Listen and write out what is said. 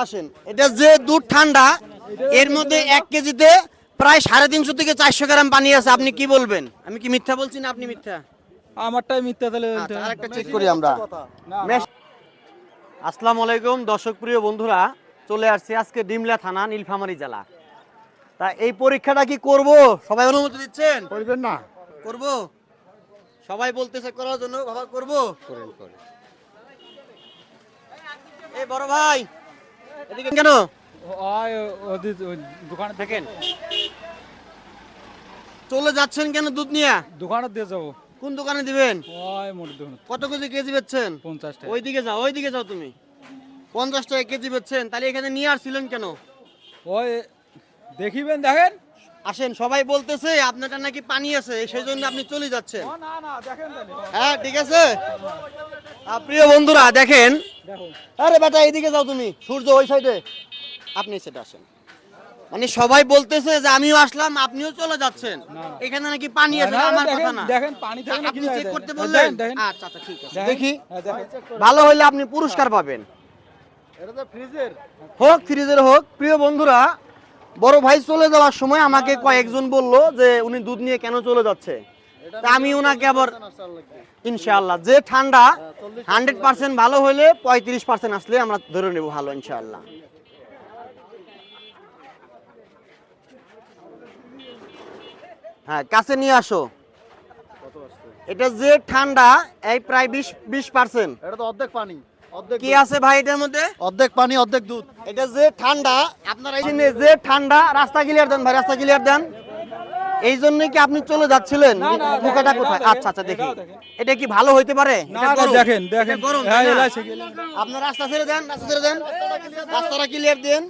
আসেন, এটা যে দুধ ঠান্ডা, এর মধ্যে 1 কেজিতে প্রায় 350 থেকে 400 গ্রাম পানি আছে। আপনি কি বলবেন? আমি কি মিথ্যা বলছি না আপনি মিথ্যা? আমারটাই মিথ্যা তাহলে। আচ্ছা, আরেকটা চেক করি আমরা। আসসালামু আলাইকুম দর্শক প্রিয় বন্ধুরা, চলে আসছি আজকে ডিমলা থানা, নীলফামারী জেলা। তা এই পরীক্ষাটা কি করব? সবাই অনুমতি দিচ্ছেন? করবেন না? করব। সবাই বলতেছে করার জন্য, বাবা করব। করেন করেন। এই বড় ভাই, এদিকে কেন দোকানে দেখেন? চলে যাচ্ছেন কেন দুধ নিয়ে? দোকানে দিয়ে যাবো। কোন দোকানে দিবেন? ওই মোটর দোকানে। কত কেজি বেচছেন? 50 টাকা। ওইদিকে যাও, ওইদিকে যাও তুমি। 50 টাকা কেজি বেচছেন, তাহলে এখানে নিয়ে আসছিলেন কেন? ওই দেখিবেন, দেখেন। আসেন, সবাই বলতেছে আপনারটা নাকি পানি আছে, সেই জন্য আপনি চলে যাচ্ছেন। না না, দেখেন তাহলে। হ্যাঁ ঠিক আছে। প্রিয় বন্ধুরা দেখেন, দেখো। আরে বেটা এইদিকে যাও তুমি, সূর্য ওই সাইডে, আপনি সেটা আসেন। মানে সবাই বলতেছে যে আমিও আসলাম, আপনিও চলে যাচ্ছেন। এখানে নাকি পানি আছে, না, আমার দেখেন, কথা না। দেখেন পানি থাকে না, আপনি কি চেক হয় করতে দেখেন। বললেন? দেখেন। আচ্ছা আচ্ছা ঠিক আছে, দেখেন। দেখি। হ্যাঁ, দেখেন। ভালো হলে আপনি পুরস্কার পাবেন। এটা তো ফ্রিজের। হোক ফ্রিজের হোক। প্রিয় বন্ধুরা, বড় ভাই চলে যাওয়ার সময় আমাকে কয়েকজন বলল যে উনি দুধ নিয়ে কেন চলে যাচ্ছে। তা আমি ওনাকে আবার ইনশাআল্লাহ যে ঠান্ডা 100% ভালো হলে 35% আসলে আমরা ধরে নেব ভালো ইনশাআল্লাহ। হ্যাঁ কাছে নিয়ে আসো। এটা যে ঠান্ডা, এই প্রায় 20%। এটা তো অর্ধেক পানি, অর্ধেক কি আছে ভাই এটার মধ্যে? অর্ধেক পানি অর্ধেক দুধ। এটা যে ঠান্ডা, আপনারা এখানে যে ঠান্ডা, রাস্তা ক্লিয়ার দেন ভাই, রাস্তা ক্লিয়ার দেন। এই জন্যই কি আপনি চলে যাচ্ছিলেন? না, না, মুখাটা দেখেন, কোথায়? এটাও আচ্ছা আচ্ছা দেখি। দেখেন, এটাও দেখেন। এটা কি ভালো হইতে পারে? না এটা না, গরম। দেখেন এটা দেখেন। গরম, হ্যাঁ, তাই না? এলাচি। আপনার রাস্তা ছেড়ে দেন, রাস্তাটা ক্লিয়ার দেন।